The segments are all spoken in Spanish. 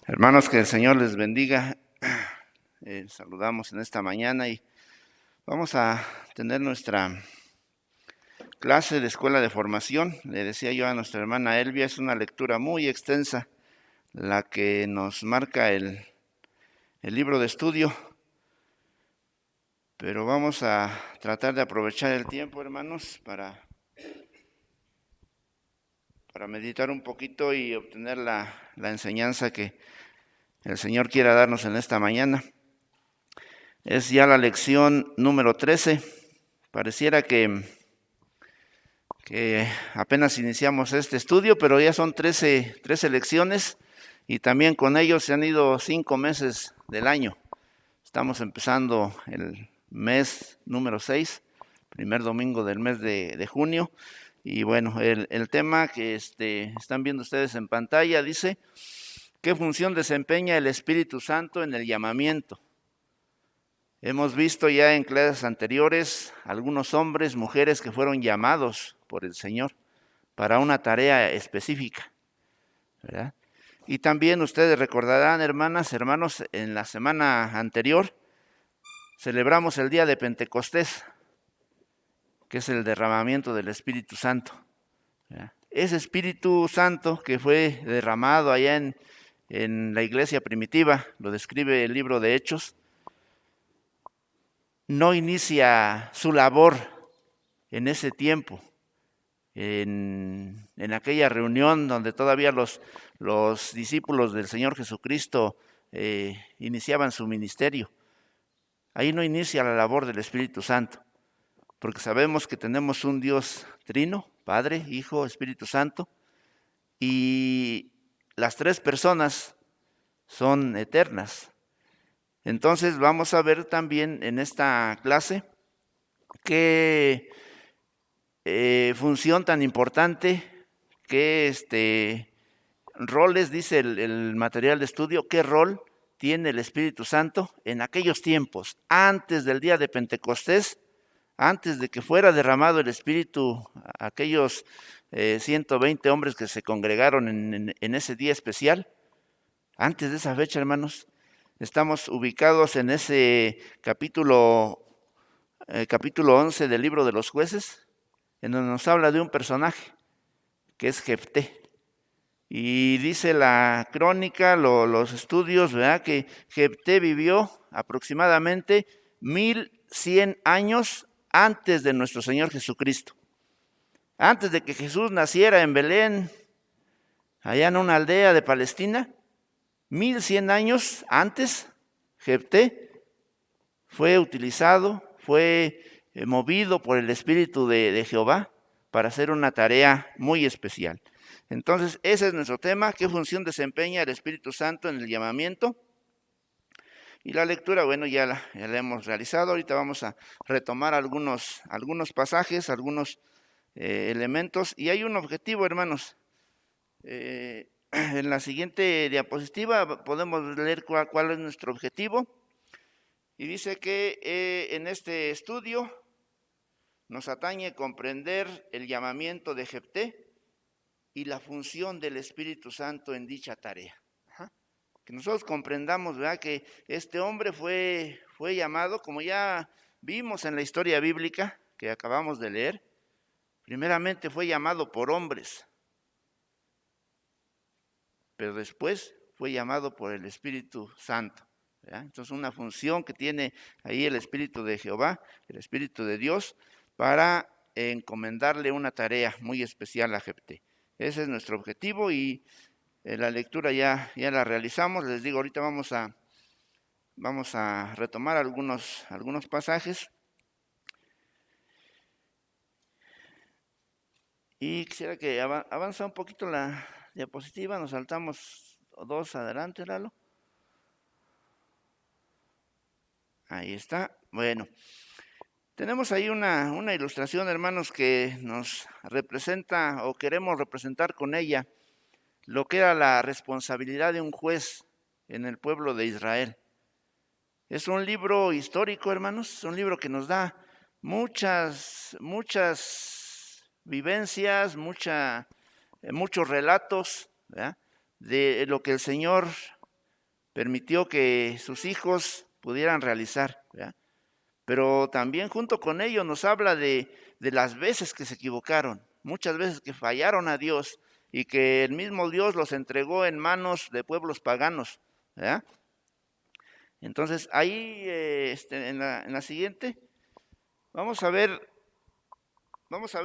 Hermanos, que el Señor les bendiga. Saludamos en esta mañana y vamos a tener nuestra clase de escuela de formación. Le decía yo a nuestra hermana Elvia, es una lectura muy extensa la que nos marca el libro de estudio, pero vamos a tratar de aprovechar el tiempo, hermanos, para meditar un poquito y obtener la enseñanza que el Señor quiera darnos en esta mañana. Es ya la lección número 13. Pareciera que apenas iniciamos este estudio, pero ya son 13 lecciones y también con ellos se han ido 5 meses del año. Estamos empezando el mes número 6, primer domingo del mes de junio. Y bueno, el tema que están viendo ustedes en pantalla dice: ¿qué función desempeña el Espíritu Santo en el llamamiento? Hemos visto ya en clases anteriores algunos hombres, mujeres que fueron llamados por el Señor para una tarea específica, ¿verdad? Y también ustedes recordarán, hermanas, hermanos, en la semana anterior celebramos el día de Pentecostés, que es el derramamiento del Espíritu Santo, ¿verdad? Ese Espíritu Santo que fue derramado allá en la iglesia primitiva, lo describe el libro de Hechos, no inicia su labor en ese tiempo, en aquella reunión donde todavía los discípulos del Señor Jesucristo iniciaban su ministerio. Ahí no inicia la labor del Espíritu Santo, porque sabemos que tenemos un Dios trino, Padre, Hijo, Espíritu Santo, y las tres personas son eternas. Entonces vamos a ver también en esta clase qué función tan importante, qué roles, dice el material de estudio, qué rol tiene el Espíritu Santo en aquellos tiempos, antes del día de Pentecostés, antes de que fuera derramado el Espíritu a aquellos 120 hombres que se congregaron en ese día especial. Antes de esa fecha, hermanos, estamos ubicados en ese capítulo 11 del libro de los Jueces, en donde nos habla de un personaje que es Jefté. Y dice la crónica, los estudios, ¿verdad?, que Jefté vivió aproximadamente 1100 años antes de nuestro Señor Jesucristo. Antes de que Jesús naciera en Belén, allá en una aldea de Palestina, 1100 años antes, Jefté fue utilizado, fue movido por el Espíritu de Jehová para hacer una tarea muy especial. Entonces, ese es nuestro tema: ¿qué función desempeña el Espíritu Santo en el llamamiento? Y la lectura, bueno, ya la hemos realizado. Ahorita vamos a retomar algunos pasajes, algunos elementos. Y hay un objetivo, hermanos. En la siguiente diapositiva podemos leer cuál es nuestro objetivo. Y dice que en este estudio nos atañe comprender el llamamiento de Jefté y la función del Espíritu Santo en dicha tarea. Que nosotros comprendamos, ¿verdad?, que este hombre fue llamado, como ya vimos en la historia bíblica que acabamos de leer. Primeramente fue llamado por hombres, pero después fue llamado por el Espíritu Santo, ¿verdad? Entonces, una función que tiene ahí el Espíritu de Jehová, el Espíritu de Dios, para encomendarle una tarea muy especial a Jefté. Ese es nuestro objetivo y la lectura ya la realizamos. Les digo, ahorita vamos a retomar algunos pasajes. Y quisiera que avanza un poquito la diapositiva, nos saltamos 2 adelante, Lalo. Ahí está. Bueno, tenemos ahí una ilustración, hermanos, que nos representa, o queremos representar con ella, lo que era la responsabilidad de un juez en el pueblo de Israel. Es un libro histórico, hermanos, es un libro que nos da muchas vivencias, muchos relatos, ¿verdad?, de lo que el Señor permitió que sus hijos pudieran realizar, ¿verdad? Pero también junto con ello nos habla de las veces que se equivocaron, muchas veces que fallaron a Dios y que el mismo Dios los entregó en manos de pueblos paganos, ¿verdad? Entonces ahí en la siguiente vamos a ver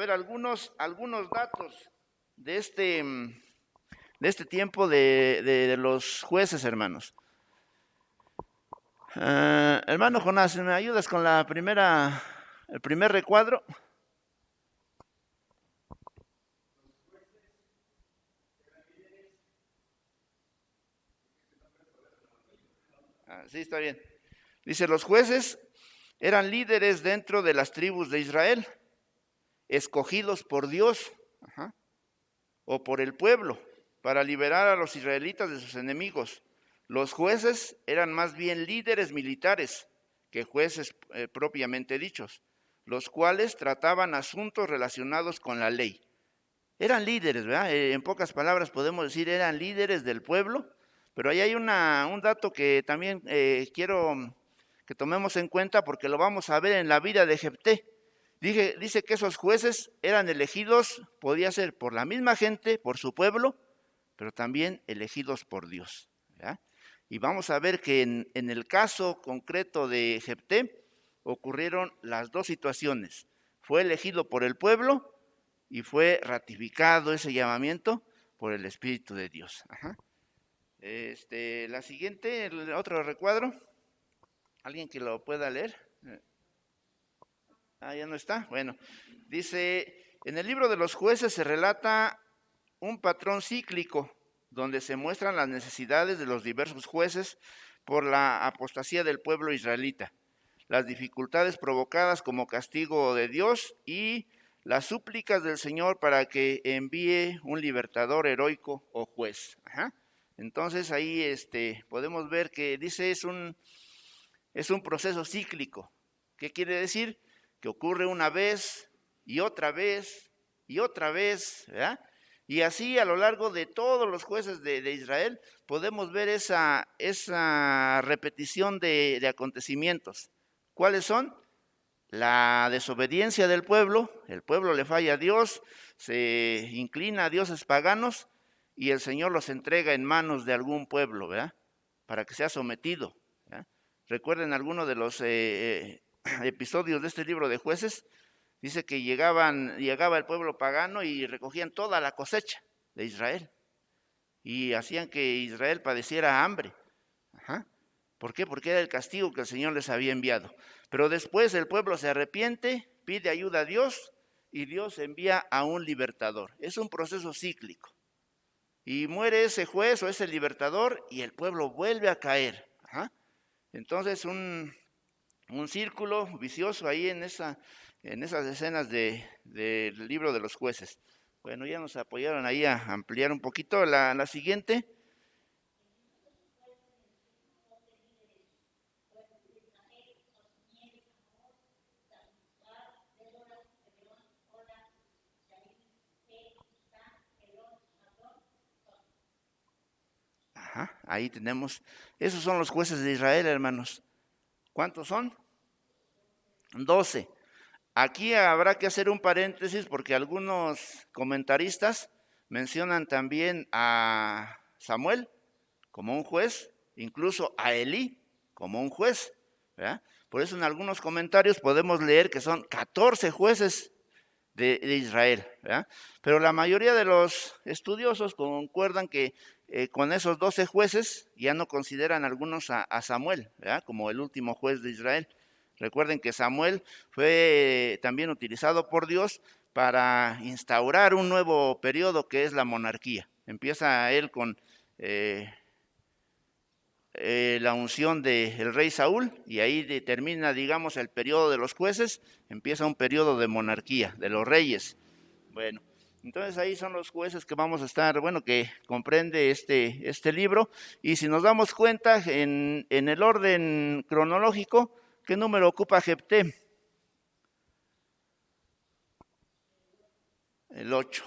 algunos datos de este tiempo de los jueces, hermanos. Hermano Jonás, ¿me ayudas con el primer recuadro? Sí, está bien. Dice, los jueces eran líderes dentro de las tribus de Israel, escogidos por Dios, o por el pueblo, para liberar a los israelitas de sus enemigos. Los jueces eran más bien líderes militares que jueces propiamente dichos, los cuales trataban asuntos relacionados con la ley. Eran líderes, ¿verdad? En pocas palabras podemos decir, eran líderes del pueblo, pero ahí hay un dato que también quiero que tomemos en cuenta porque lo vamos a ver en la vida de Jefté. Dice que esos jueces eran elegidos, podía ser por la misma gente, por su pueblo, pero también elegidos por Dios, ¿verdad? Y vamos a ver que en el caso concreto de Jefté ocurrieron las dos situaciones. Fue elegido por el pueblo y fue ratificado ese llamamiento por el Espíritu de Dios. La siguiente, el otro recuadro, ¿alguien que lo pueda leer? Ya no está. Bueno, dice, en el libro de los jueces se relata un patrón cíclico donde se muestran las necesidades de los diversos jueces por la apostasía del pueblo israelita, las dificultades provocadas como castigo de Dios y las súplicas del Señor para que envíe un libertador heroico o juez. Entonces ahí podemos ver que dice es un proceso cíclico. ¿Qué quiere decir? Que ocurre una vez y otra vez y otra vez, ¿verdad? Y así a lo largo de todos los jueces de Israel podemos ver esa repetición de acontecimientos. ¿Cuáles son? La desobediencia del pueblo, el pueblo le falla a Dios, se inclina a dioses paganos y el Señor los entrega en manos de algún pueblo, ¿verdad? Para que sea sometido, ¿verdad? Recuerden algunos de los episodios de este libro de Jueces. Dice que llegaba el pueblo pagano y recogían toda la cosecha de Israel y hacían que Israel padeciera hambre. ¿Por qué? Porque era el castigo que el Señor les había enviado. Pero después el pueblo se arrepiente, pide ayuda a Dios y Dios envía a un libertador. Es un proceso cíclico. Y muere ese juez o ese libertador y el pueblo vuelve a caer. Entonces un círculo vicioso ahí en esas escenas del libro de los jueces. Bueno, ya nos apoyaron ahí a ampliar un poquito. La siguiente. Ahí tenemos. Esos son los jueces de Israel, hermanos. ¿Cuántos son? 12. Aquí habrá que hacer un paréntesis porque algunos comentaristas mencionan también a Samuel como un juez, incluso a Elí como un juez, ¿verdad? Por eso en algunos comentarios podemos leer que son 14 jueces de Israel, ¿verdad? Pero la mayoría de los estudiosos concuerdan que con esos 12 jueces ya no consideran algunos a Samuel, ¿verdad?, como el último juez de Israel. Recuerden que Samuel fue también utilizado por Dios para instaurar un nuevo periodo que es la monarquía. Empieza él con la unción del rey Saúl y ahí termina, digamos, el periodo de los jueces, empieza un periodo de monarquía, de los reyes. Bueno, entonces ahí son los jueces que vamos a estar, que comprende este libro. Y si nos damos cuenta en el orden cronológico, ¿qué número ocupa Jefté? El 8.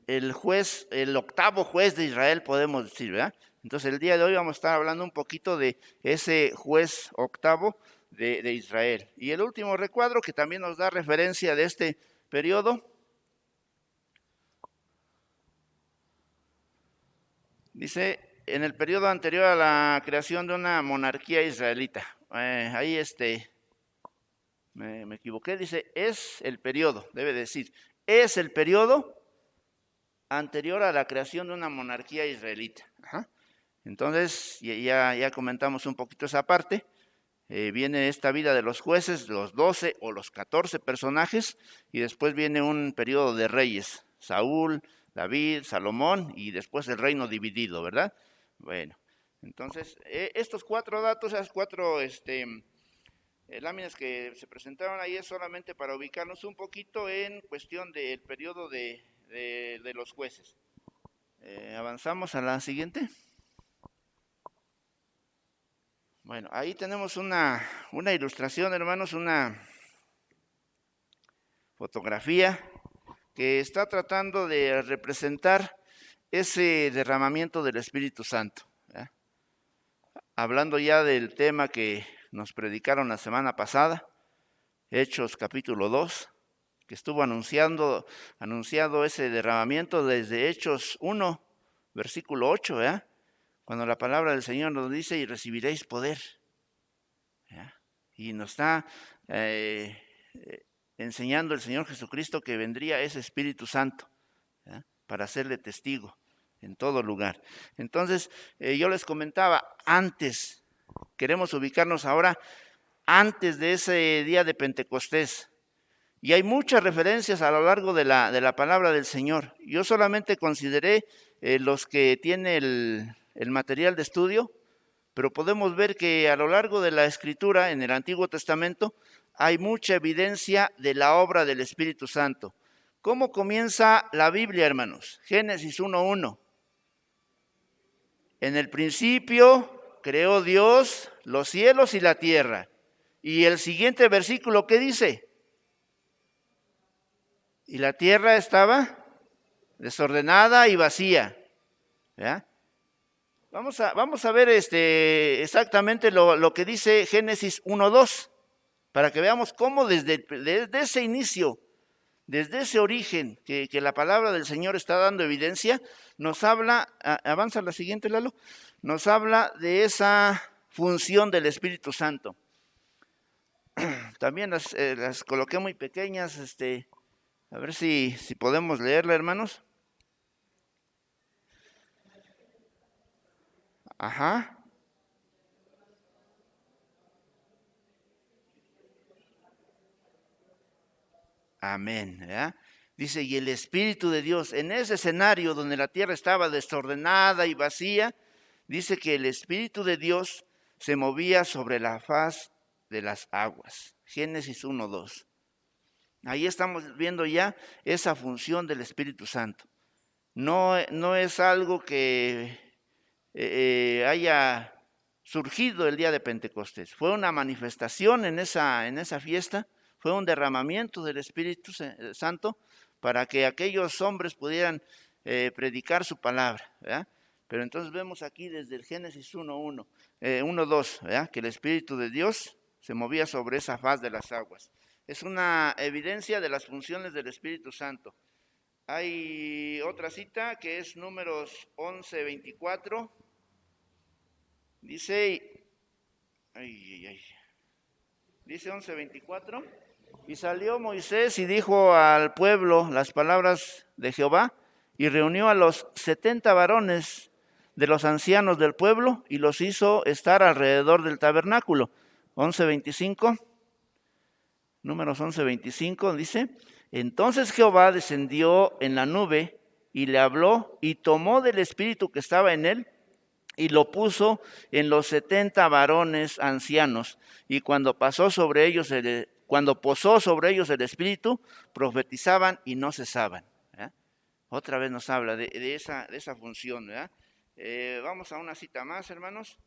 El juez, el octavo juez de Israel, podemos decir, ¿verdad? Entonces el día de hoy vamos a estar hablando un poquito de ese juez octavo de Israel. Y el último recuadro que también nos da referencia de este periodo, dice, en el periodo anterior a la creación de una monarquía israelita. Ahí me equivoqué, dice, es el periodo, debe decir, es el periodo anterior a la creación de una monarquía israelita. Ajá. Entonces, ya comentamos un poquito esa parte. Viene esta vida de los jueces, los 12 o los 14 personajes, y después viene un periodo de reyes, Saúl, David, Salomón, y después el reino dividido, ¿verdad? Bueno, entonces, estos 4 datos, esas 4 láminas que se presentaron ahí es solamente para ubicarnos un poquito en cuestión del periodo de los jueces. Avanzamos a la siguiente. Bueno, ahí tenemos una ilustración, hermanos, una fotografía que está tratando de representar ese derramamiento del Espíritu Santo, ¿verdad? Hablando ya del tema que nos predicaron la semana pasada, Hechos capítulo 2, que estuvo anunciado ese derramamiento desde Hechos 1, versículo 8, ¿verdad? Cuando la palabra del Señor nos dice, y recibiréis poder, ¿verdad? Y nos está enseñando el Señor Jesucristo que vendría ese Espíritu Santo, ¿verdad? Para hacerle testigo en todo lugar. Entonces, yo les comentaba, antes, queremos ubicarnos ahora antes de ese día de Pentecostés. Y hay muchas referencias a lo largo de la palabra del Señor. Yo solamente consideré los que tiene el material de estudio, pero podemos ver que a lo largo de la Escritura, en el Antiguo Testamento, hay mucha evidencia de la obra del Espíritu Santo. ¿Cómo comienza la Biblia, hermanos? Génesis 1:1. En el principio creó Dios los cielos y la tierra. Y el siguiente versículo, ¿qué dice? Y la tierra estaba desordenada y vacía. ¿Ya? Vamos a ver exactamente lo que dice Génesis 1:2, para que veamos cómo desde ese inicio, desde ese origen que la palabra del Señor está dando evidencia, nos habla, avanza la siguiente, Lalo, nos habla de esa función del Espíritu Santo. También las coloqué muy pequeñas, a ver si podemos leerla, hermanos. Ajá. Amén. ¿Ya? Dice, y el Espíritu de Dios, en ese escenario donde la tierra estaba desordenada y vacía, dice que el Espíritu de Dios se movía sobre la faz de las aguas. Génesis 1:2. Ahí estamos viendo ya esa función del Espíritu Santo. No es algo que haya surgido el día de Pentecostés. Fue una manifestación en esa fiesta, fue un derramamiento del Espíritu Santo para que aquellos hombres pudieran predicar su palabra, ¿verdad? Pero entonces vemos aquí desde el Génesis 1:2, ¿verdad? Que el Espíritu de Dios se movía sobre esa faz de las aguas. Es una evidencia de las funciones del Espíritu Santo. Hay otra cita que es Números 11:24. Dice, dice 11:24, y salió Moisés y dijo al pueblo las palabras de Jehová, y reunió a los 70 varones de los ancianos del pueblo, y los hizo estar alrededor del tabernáculo. 11:25, Números 11:25 dice, entonces Jehová descendió en la nube, y le habló, y tomó del espíritu que estaba en él, y lo puso en los 70 varones ancianos, y cuando posó sobre ellos el Espíritu, profetizaban y no cesaban. ¿Verdad? Otra vez nos habla de esa función. ¿Verdad? Vamos a una cita más, hermanos.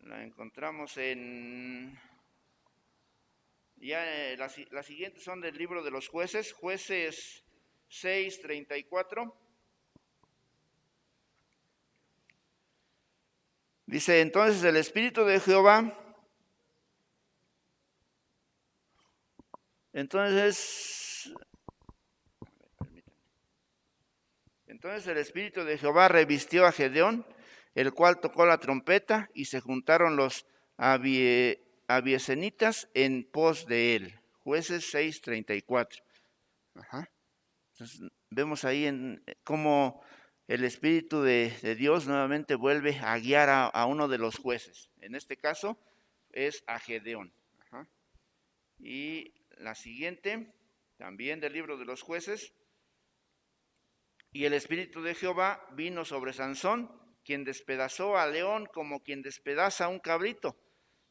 La encontramos en Ya las siguientes son del libro de los jueces, jueces 6:34. Dice, entonces el Espíritu de Jehová, entonces el Espíritu de Jehová revistió a Gedeón, el cual tocó la trompeta, y se juntaron los abiesenitas en pos de él. Jueces 6:34. Ajá. Entonces, vemos ahí en cómo el Espíritu de Dios nuevamente vuelve a guiar a uno de los jueces. En este caso es a Gedeón. Ajá. Y la siguiente, también del libro de los jueces. Y el Espíritu de Jehová vino sobre Sansón, quien despedazó al león como quien despedaza a un cabrito,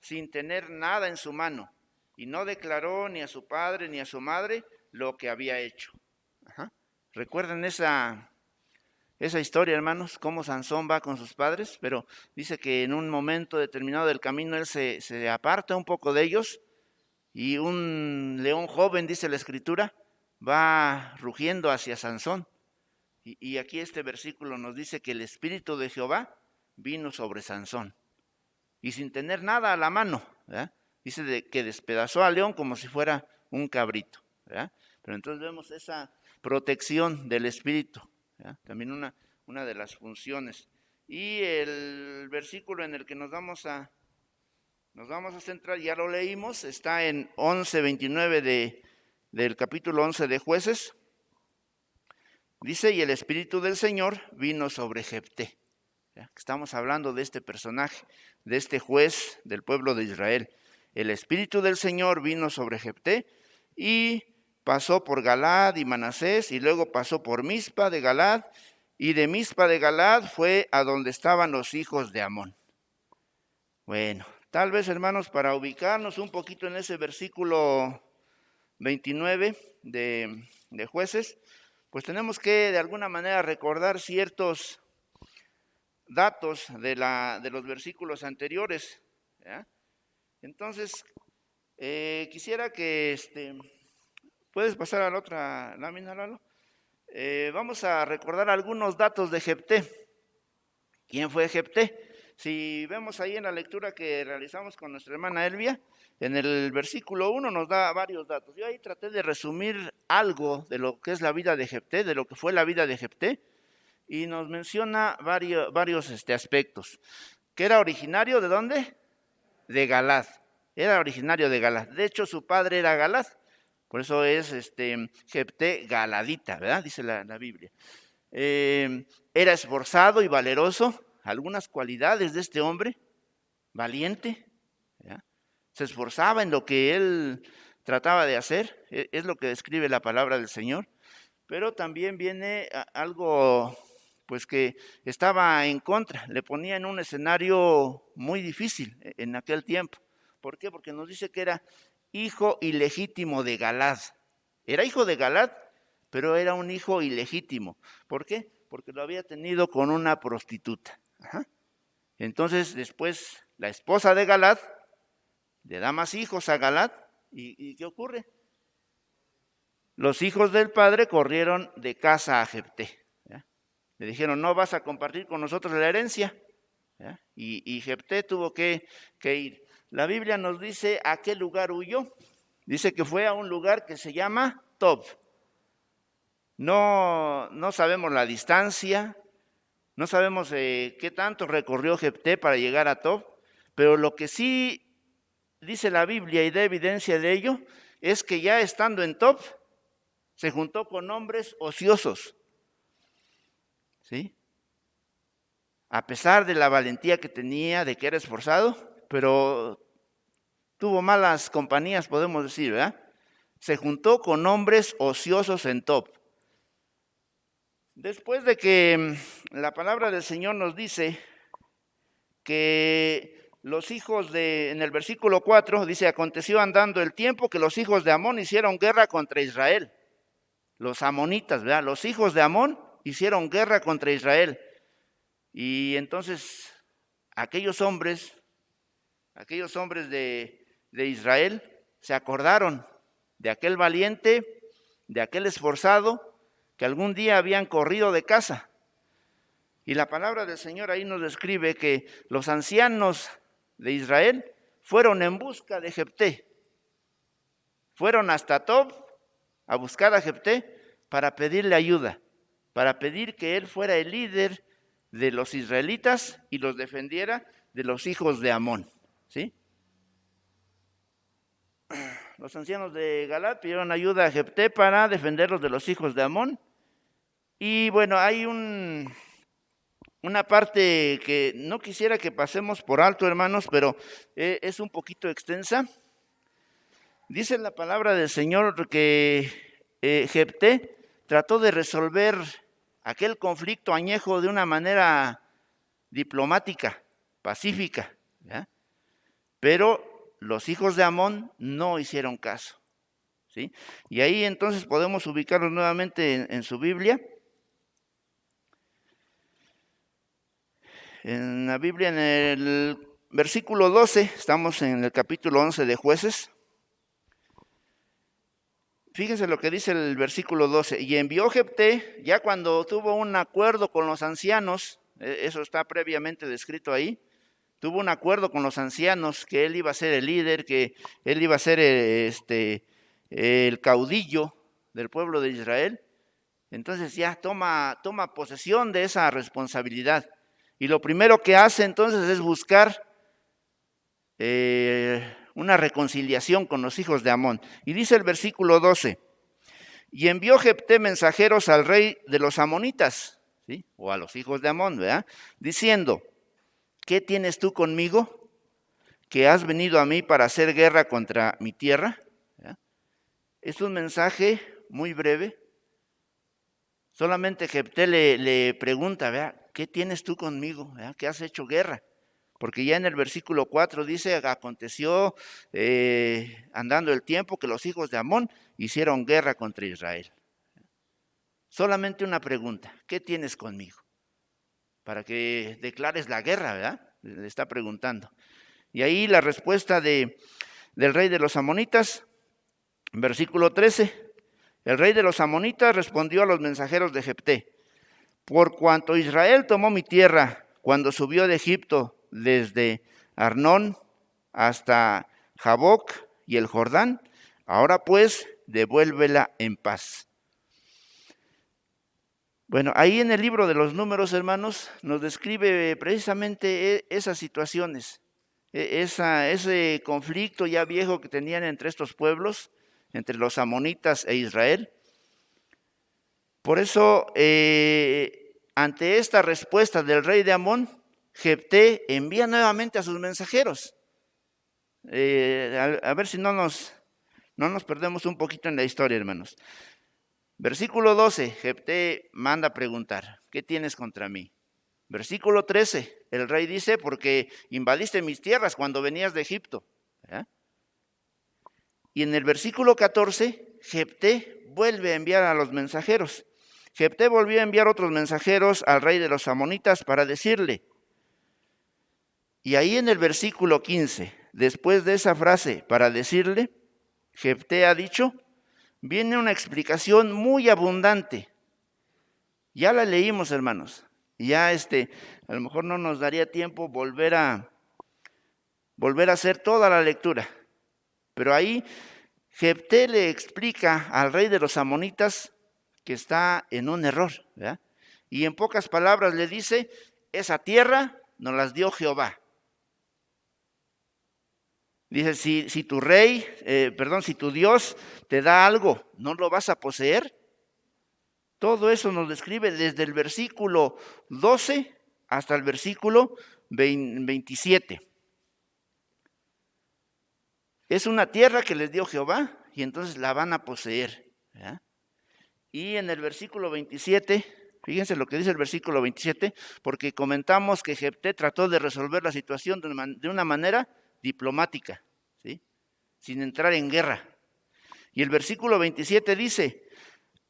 sin tener nada en su mano, y no declaró ni a su padre ni a su madre lo que había hecho. Ajá. ¿Recuerdan esa historia, hermanos? Cómo Sansón va con sus padres, pero dice que en un momento determinado del camino él se aparta un poco de ellos, y un león joven, dice la Escritura, va rugiendo hacia Sansón. Y aquí este versículo nos dice que el Espíritu de Jehová vino sobre Sansón, y sin tener nada a la mano, ¿verdad? Dice que despedazó al león como si fuera un cabrito, ¿verdad? Pero entonces vemos esa protección del Espíritu, ¿verdad? También una de las funciones. Y el versículo en el que nos vamos a centrar, ya lo leímos, está en 11:29 del capítulo 11 de Jueces. Dice, y el Espíritu del Señor vino sobre Jefté. Estamos hablando de este personaje, de este juez del pueblo de Israel. El Espíritu del Señor vino sobre Jefté y pasó por Galaad y Manasés, y luego pasó por Mizpa de Galaad, y de Mizpa de Galaad fue a donde estaban los hijos de Amón. Bueno, tal vez, hermanos, para ubicarnos un poquito en ese versículo 29 de Jueces, pues tenemos que de alguna manera recordar ciertos datos de los versículos anteriores, ¿ya? Entonces, quisiera que puedes pasar a la otra lámina, Lalo. Vamos a recordar algunos datos de Jefté. ¿Quién fue Jefté? Si vemos ahí en la lectura que realizamos con nuestra hermana Elvia, en el versículo 1 nos da varios datos. Yo ahí traté de resumir algo de lo que es la vida de Jefté, de lo que fue la vida de Jefté, y nos menciona varios aspectos. ¿Que era originario de dónde? De Galaad. Era originario de Galaad. De hecho, su padre era Galaad. Por eso es Jefté galadita, ¿verdad? Dice la Biblia. Era esforzado y valeroso. Algunas cualidades de este hombre, valiente, ¿ya? Se esforzaba en lo que él trataba de hacer, es lo que describe la palabra del Señor, pero también viene algo pues que estaba en contra, le ponía en un escenario muy difícil en aquel tiempo. ¿Por qué? Porque nos dice que era hijo ilegítimo de Galaad. Era hijo de Galaad, pero era un hijo ilegítimo. ¿Por qué? Porque lo había tenido con una prostituta. Ajá. Entonces después la esposa de Galaad le da más hijos a Galaad, ¿y qué ocurre? Los hijos del padre corrieron de casa a Jefté. ¿Ya? Le dijeron, no vas a compartir con nosotros la herencia. ¿Ya? Y Jefté tuvo que ir. La Biblia nos dice a qué lugar huyó. Dice que fue a un lugar que se llama Tob. No sabemos la distancia, no sabemos qué tanto recorrió Jefté para llegar a Tob, pero lo que sí dice la Biblia y da evidencia de ello es que ya estando en Tob, se juntó con hombres ociosos, ¿sí? A pesar de la valentía que tenía, de que era esforzado, pero tuvo malas compañías, podemos decir, ¿verdad? Se juntó con hombres ociosos en Tob. Después de que la palabra del Señor nos dice que los hijos en el versículo 4, dice, aconteció andando el tiempo que los hijos de Amón hicieron guerra contra Israel. Los amonitas, ¿verdad? Los hijos de Amón hicieron guerra contra Israel. Y entonces aquellos hombres de Israel se acordaron de aquel valiente, de aquel esforzado que algún día habían corrido de casa. Y la palabra del Señor ahí nos describe que los ancianos de Israel fueron en busca de Jefté. Fueron hasta Tob a buscar a Jefté para pedirle ayuda, para pedir que él fuera el líder de los israelitas y los defendiera de los hijos de Amón, ¿sí? Los ancianos de Galaad pidieron ayuda a Jefté para defenderlos de los hijos de Amón. Y bueno, hay una parte que no quisiera que pasemos por alto, hermanos, pero es un poquito extensa. Dice la palabra del Señor que Jefté trató de resolver aquel conflicto añejo de una manera diplomática, pacífica, ¿ya? Pero los hijos de Amón no hicieron caso, ¿sí? Y ahí entonces podemos ubicarlos nuevamente en su Biblia. En la Biblia, en el versículo 12, estamos en el capítulo 11 de Jueces. Fíjense lo que dice el versículo 12. Y envió Jefté, ya cuando tuvo un acuerdo con los ancianos, eso está previamente descrito ahí, tuvo un acuerdo con los ancianos que él iba a ser el líder, que él iba a ser el caudillo del pueblo de Israel. Entonces ya toma posesión de esa responsabilidad. Y lo primero que hace entonces es buscar una reconciliación con los hijos de Amón. Y dice el versículo 12, y envió Jefté mensajeros al rey de los amonitas, ¿sí? O a los hijos de Amón, ¿verdad? Diciendo, ¿qué tienes tú conmigo? ¿Que has venido a mí para hacer guerra contra mi tierra? ¿verdad? Es un mensaje muy breve. Solamente Jefté le pregunta, ¿verdad? ¿Qué tienes tú conmigo? ¿verdad? ¿Qué has hecho guerra? Porque ya en el versículo 4 dice, aconteció andando el tiempo que los hijos de Amón hicieron guerra contra Israel. Solamente una pregunta, ¿qué tienes conmigo? Para que declares la guerra, ¿verdad? Le está preguntando. Y ahí la respuesta del rey de los amonitas, versículo 13, el rey de los amonitas respondió a los mensajeros de Jefté, por cuanto Israel tomó mi tierra cuando subió de Egipto, desde Arnón hasta Jaboc y el Jordán, ahora pues devuélvela en paz. Bueno, ahí en el libro de los Números, hermanos, nos describe precisamente esas situaciones, ese conflicto ya viejo que tenían entre estos pueblos, entre los amonitas e Israel. Por eso, ante esta respuesta del rey de Amón, Jefté envía nuevamente a sus mensajeros. A ver si no nos perdemos un poquito en la historia, hermanos. Versículo 12, Jefté manda a preguntar, ¿qué tienes contra mí? Versículo 13, el rey dice, porque invadiste mis tierras cuando venías de Egipto. ¿verdad? Y en el versículo 14, Jefté vuelve a enviar a los mensajeros. Jefté volvió a enviar otros mensajeros al rey de los amonitas para decirle, y ahí en el versículo 15, después de esa frase, para decirle, Jefté ha dicho, viene una explicación muy abundante. Ya la leímos, hermanos. Ya a lo mejor no nos daría tiempo volver a hacer toda la lectura. Pero ahí Jefté le explica al rey de los amonitas que está en un error, ¿verdad? Y en pocas palabras le dice, esa tierra nos las dio Jehová. Dice, si tu si tu Dios te da algo, ¿no lo vas a poseer? Todo eso nos describe desde el versículo 12 hasta el versículo 27. Es una tierra que les dio Jehová y entonces la van a poseer. ¿verdad? Y en el versículo 27, fíjense lo que dice el versículo 27, porque comentamos que Jefté trató de resolver la situación de una manera diplomática, ¿sí? Sin entrar en guerra. Y el versículo 27 dice,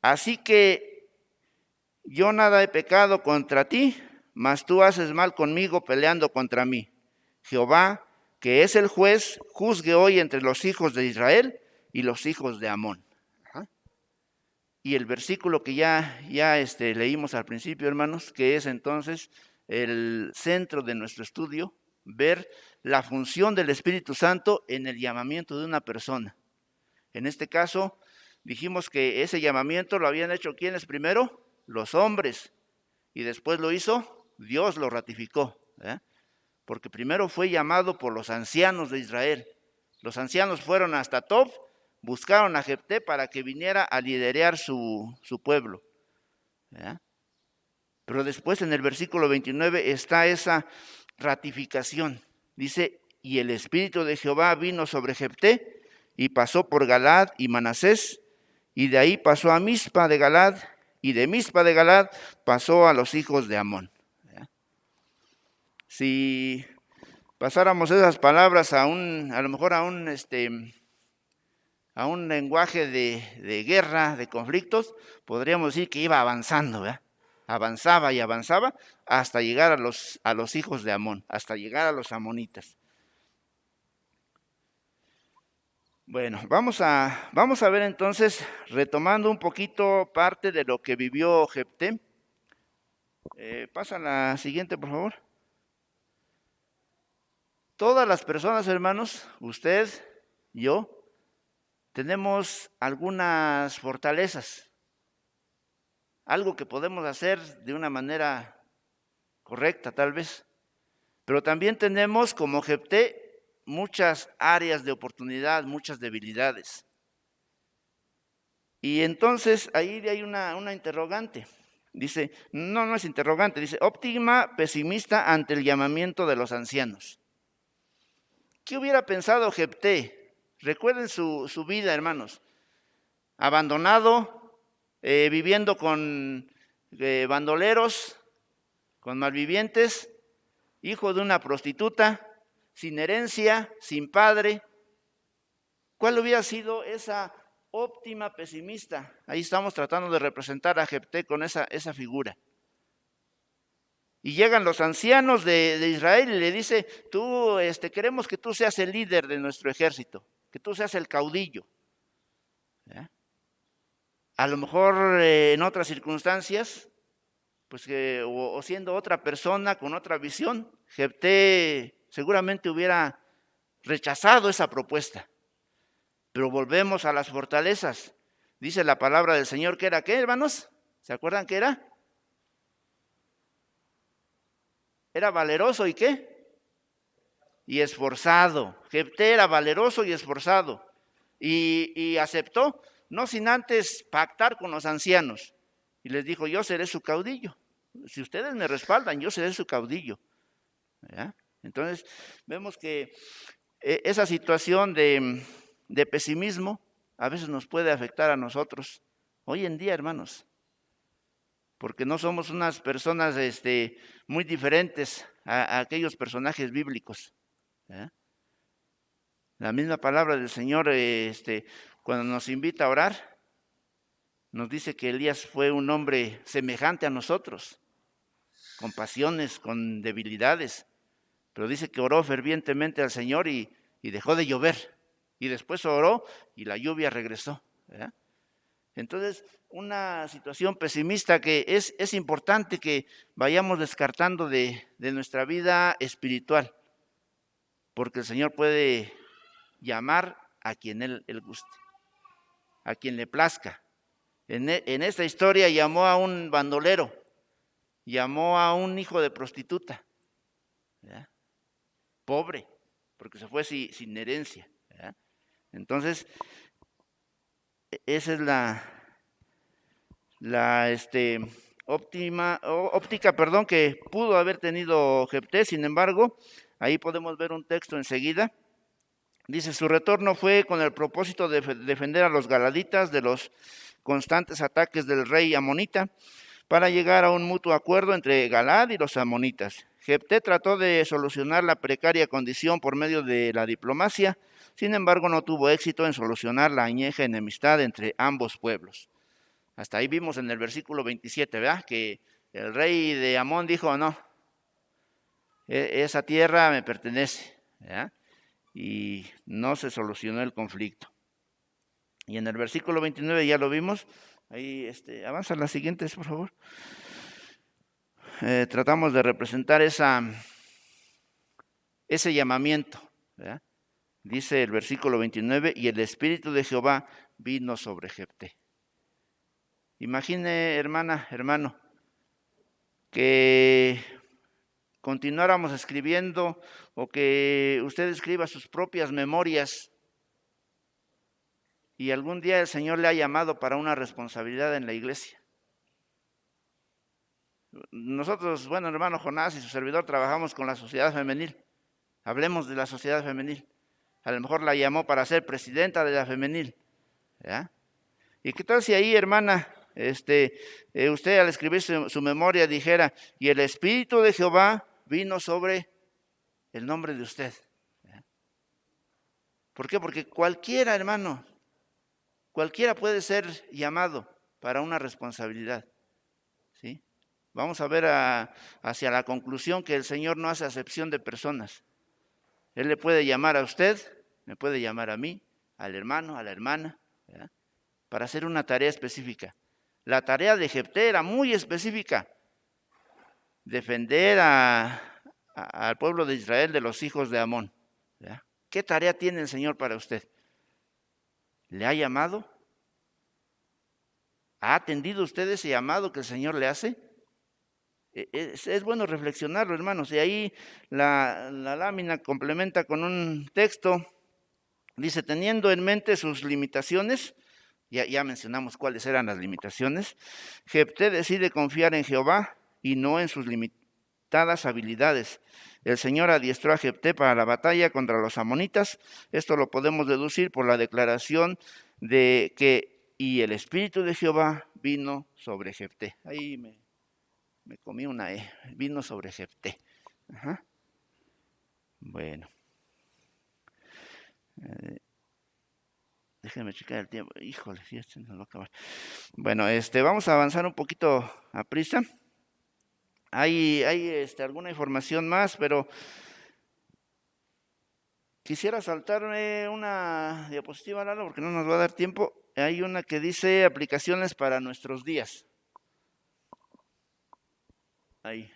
así que yo nada he pecado contra ti, mas tú haces mal conmigo peleando contra mí. Jehová que es el juez, juzgue hoy entre los hijos de Israel y los hijos de Amón. Y el versículo que ya leímos al principio, hermanos, que es entonces el centro de nuestro estudio, ver la función del Espíritu Santo en el llamamiento de una persona. En este caso, dijimos que ese llamamiento lo habían hecho ¿quiénes primero? Los hombres. Y después lo hizo, Dios lo ratificó. Porque primero fue llamado por los ancianos de Israel. Los ancianos fueron hasta Tob, buscaron a Jefté para que viniera a liderear su pueblo. Pero después en el versículo 29 está esa ratificación. Dice, y el Espíritu de Jehová vino sobre Jefté y pasó por Galad y Manasés, y de ahí pasó a Mizpa de Galad, y de Mizpa de Galad pasó a los hijos de Amón. Si pasáramos esas palabras a lo mejor a un lenguaje de guerra, de conflictos, podríamos decir que iba avanzando, avanzaba y avanzaba hasta llegar a los hijos de Amón, hasta llegar a los amonitas. Bueno, vamos a ver entonces, retomando un poquito parte de lo que vivió Jefté. Pasa la siguiente, por favor. Todas las personas, hermanos, usted, yo, tenemos algunas fortalezas, algo que podemos hacer de una manera correcta tal vez, pero también tenemos como Jefté muchas áreas de oportunidad, muchas debilidades. Y entonces ahí hay una interrogante. Dice, no es interrogante, dice, óptima pesimista ante el llamamiento de los ancianos. ¿Qué hubiera pensado Jefté? Recuerden su vida, hermanos. Abandonado, viviendo con bandoleros, con malvivientes, hijo de una prostituta, sin herencia, sin padre. ¿Cuál hubiera sido esa óptima pesimista? Ahí estamos tratando de representar a Jefté con esa figura. Y llegan los ancianos de Israel y le dice, tú, queremos que tú seas el líder de nuestro ejército, que tú seas el caudillo. A lo mejor en otras circunstancias, pues o siendo otra persona con otra visión, Jefté seguramente hubiera rechazado esa propuesta. Pero volvemos a las fortalezas. Dice la palabra del Señor que era, ¿qué, hermanos? ¿Se acuerdan qué era? Era valeroso y ¿qué? Y esforzado. Jefté era valeroso y esforzado. Y aceptó, no sin antes pactar con los ancianos. Y les dijo, yo seré su caudillo. Si ustedes me respaldan, yo seré su caudillo. Entonces, vemos que esa situación de pesimismo a veces nos puede afectar a nosotros. Hoy en día, hermanos. Porque no somos unas personas muy diferentes a aquellos personajes bíblicos. La misma palabra del Señor, cuando nos invita a orar, nos dice que Elías fue un hombre semejante a nosotros, con pasiones, con debilidades, pero dice que oró fervientemente al Señor y dejó de llover, y después oró y la lluvia regresó. Entonces, una situación pesimista que es importante que vayamos descartando de nuestra vida espiritual, porque el Señor puede llamar a quien Él guste, a quien le plazca. En esta historia llamó a un bandolero, llamó a un hijo de prostituta, pobre, porque se fue sin herencia. Entonces, esa es la óptica que pudo haber tenido Jefté. Sin embargo, ahí podemos ver un texto enseguida. Dice, su retorno fue con el propósito de defender a los galaditas de los constantes ataques del rey amonita para llegar a un mutuo acuerdo entre Galad y los amonitas. Jefté trató de solucionar la precaria condición por medio de la diplomacia, sin embargo no tuvo éxito en solucionar la añeja enemistad entre ambos pueblos. Hasta ahí vimos en el versículo 27, ¿verdad? Que el rey de Amón dijo, no, esa tierra me pertenece, ¿verdad? y no se solucionó el conflicto. Y en el versículo 29 ya lo vimos. Ahí avanza las siguientes, por favor. Tratamos de representar ese llamamiento, ¿verdad? Dice el versículo 29, y el Espíritu de Jehová vino sobre Jefté. Imagine, hermana, hermano, que continuáramos escribiendo o que usted escriba sus propias memorias y algún día el Señor le ha llamado para una responsabilidad en la iglesia. Nosotros, bueno, hermano Jonás y su servidor trabajamos con la sociedad femenil. Hablemos de la sociedad femenil. A lo mejor la llamó para ser presidenta de la femenil, ¿ya? ¿Y qué tal si ahí, hermana, usted al escribir su memoria dijera, y el Espíritu de Jehová vino sobre el nombre de usted? ¿Ya? ¿Por qué? Porque cualquiera, hermano, cualquiera puede ser llamado para una responsabilidad, ¿sí? Vamos a ver hacia la conclusión que el Señor no hace acepción de personas. Él le puede llamar a usted, me puede llamar a mí, al hermano, a la hermana, ¿verdad? Para hacer una tarea específica. La tarea de Jefté era muy específica. Defender al pueblo de Israel de los hijos de Amón, ¿verdad? ¿Qué tarea tiene el Señor para usted? ¿Le ha llamado? ¿Ha atendido usted ese llamado que el Señor le hace? Es bueno reflexionarlo, hermanos. Y ahí la lámina complementa con un texto. Dice, teniendo en mente sus limitaciones, ya mencionamos cuáles eran las limitaciones, Jefté decide confiar en Jehová y no en sus limitadas habilidades. El Señor adiestró a Jefté para la batalla contra los amonitas. Esto lo podemos deducir por la declaración de que y el Espíritu de Jehová vino sobre Jefté. Ahí me comí una E, vino sobre Jefté. Ajá. Bueno. Déjenme checar el tiempo. Híjole, ya se nos va a acabar. Bueno, vamos a avanzar un poquito a prisa. Hay alguna información más, pero quisiera saltarme una diapositiva, Lalo, porque no nos va a dar tiempo. Hay una que dice aplicaciones para nuestros días. Ahí.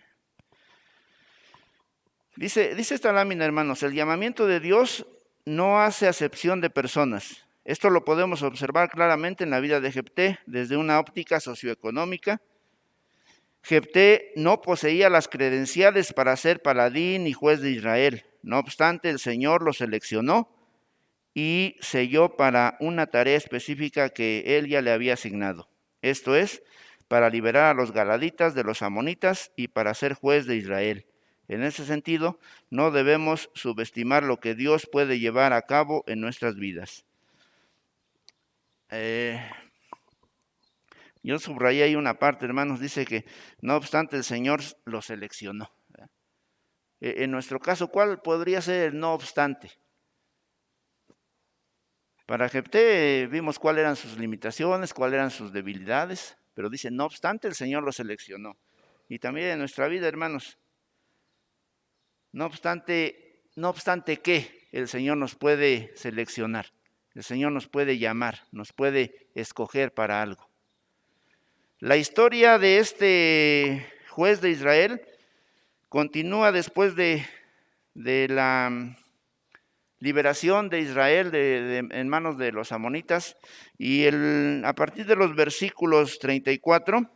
Dice esta lámina, hermanos, el llamamiento de Dios no hace acepción de personas. Esto lo podemos observar claramente en la vida de Jefté desde una óptica socioeconómica. Jefté no poseía las credenciales para ser paladín y juez de Israel. No obstante, el Señor lo seleccionó y selló para una tarea específica que él ya le había asignado. Esto es, para liberar a los galaditas de los amonitas y para ser juez de Israel. En ese sentido, no debemos subestimar lo que Dios puede llevar a cabo en nuestras vidas. Yo subrayé ahí una parte, hermanos, dice que no obstante el Señor lo seleccionó. En nuestro caso, ¿cuál podría ser el no obstante? Para Jefté vimos cuáles eran sus limitaciones, cuáles eran sus debilidades, pero dice, no obstante el Señor lo seleccionó. Y también en nuestra vida, hermanos, no obstante qué, el Señor nos puede seleccionar, el Señor nos puede llamar, nos puede escoger para algo. La historia de este juez de Israel continúa después de la liberación de Israel en manos de los amonitas, y a partir de los versículos 34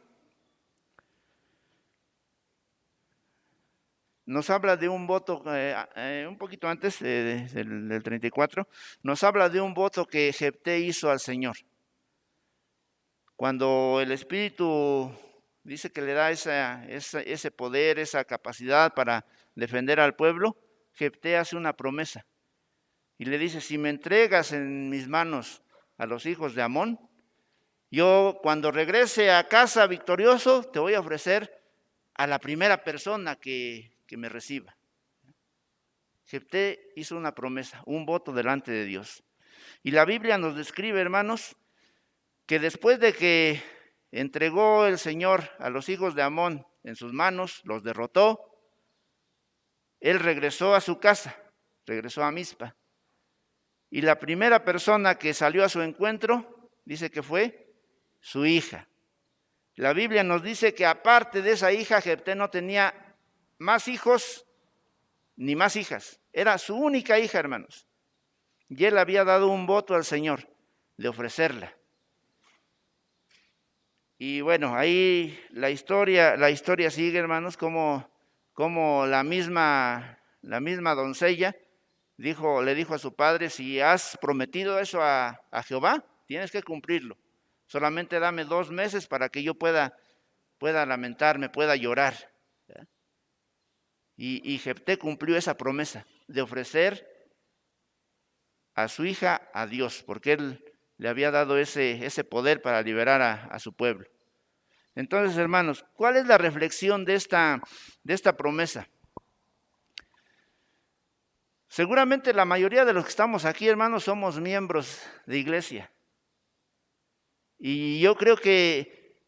nos habla de un voto, un poquito antes del 34, nos habla de un voto que Jefté hizo al Señor. Cuando el Espíritu dice que le da ese poder, esa capacidad para defender al pueblo, Jefté hace una promesa y le dice, si me entregas en mis manos a los hijos de Amón, yo cuando regrese a casa victorioso te voy a ofrecer a la primera persona que me reciba. Jefté hizo una promesa, un voto delante de Dios. Y la Biblia nos describe, hermanos, que después de que entregó el Señor a los hijos de Amón en sus manos, los derrotó, él regresó a su casa, regresó a Mizpa. Y la primera persona que salió a su encuentro, dice que fue su hija. La Biblia nos dice que aparte de esa hija, Jefté no tenía más hijos ni más hijas. Era su única hija, hermanos. Y él había dado un voto al Señor de ofrecerla. Y bueno, ahí la historia sigue, hermanos, como la misma doncella le dijo a su padre: si has prometido eso a Jehová, tienes que cumplirlo. Solamente dame 2 meses para que yo pueda lamentarme, pueda llorar. Y Jefté cumplió esa promesa de ofrecer a su hija a Dios, porque él le había dado ese poder para liberar a su pueblo. Entonces, hermanos, ¿cuál es la reflexión de esta promesa? Seguramente la mayoría de los que estamos aquí, hermanos, somos miembros de iglesia. Y yo creo que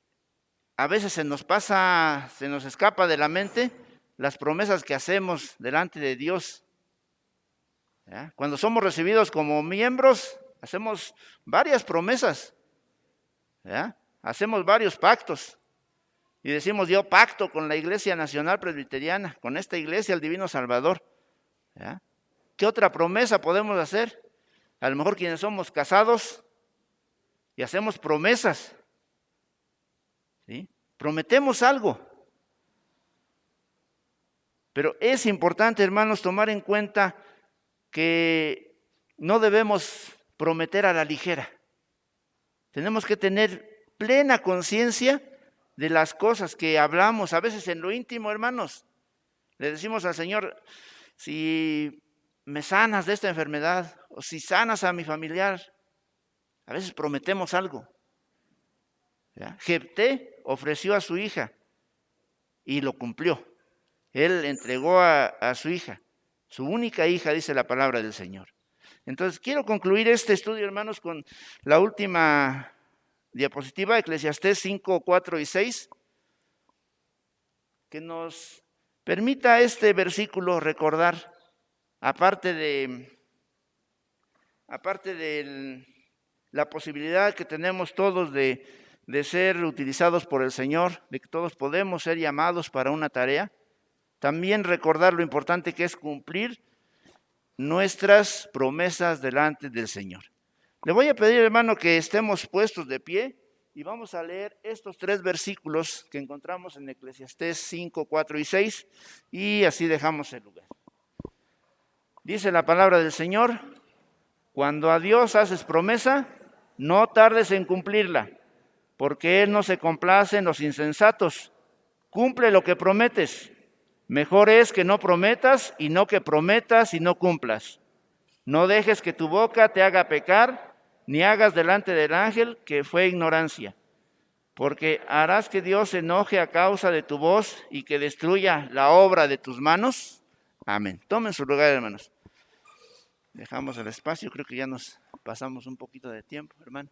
a veces se nos escapa de la mente las promesas que hacemos delante de Dios. ¿Ya? Cuando somos recibidos como miembros, hacemos varias promesas. ¿Ya? Hacemos varios pactos. Y decimos: yo pacto con la Iglesia Nacional Presbiteriana, con esta iglesia, el Divino Salvador. ¿Ya? ¿Qué otra promesa podemos hacer? A lo mejor quienes somos casados y hacemos promesas. ¿Sí? Prometemos algo. Pero es importante, hermanos, tomar en cuenta que no debemos prometer a la ligera. Tenemos que tener plena conciencia de las cosas que hablamos, a veces en lo íntimo, hermanos. Le decimos al Señor: si me sanas de esta enfermedad, o si sanas a mi familiar. A veces prometemos algo. ¿Ya? Jefté ofreció a su hija y lo cumplió. Él entregó a su hija, su única hija, dice la palabra del Señor. Entonces, quiero concluir este estudio, hermanos, con la última diapositiva, Eclesiastés 5, 4 y 6, que nos permita este versículo recordar, aparte de la posibilidad que tenemos todos de ser utilizados por el Señor, de que todos podemos ser llamados para una tarea, también recordar lo importante que es cumplir nuestras promesas delante del Señor. Le voy a pedir, hermano, que estemos puestos de pie y vamos a leer estos 3 versículos que encontramos en Eclesiastés 5, 4 y 6, y así dejamos el lugar. Dice la palabra del Señor: cuando a Dios haces promesa, no tardes en cumplirla, porque Él no se complace en los insensatos. Cumple lo que prometes. Mejor es que no prometas y no que prometas y no cumplas. No dejes que tu boca te haga pecar, ni hagas delante del ángel que fue ignorancia, porque harás que Dios se enoje a causa de tu voz y que destruya la obra de tus manos. Amén. Tomen su lugar, hermanos. Dejamos el espacio, creo que ya nos pasamos un poquito de tiempo, hermano.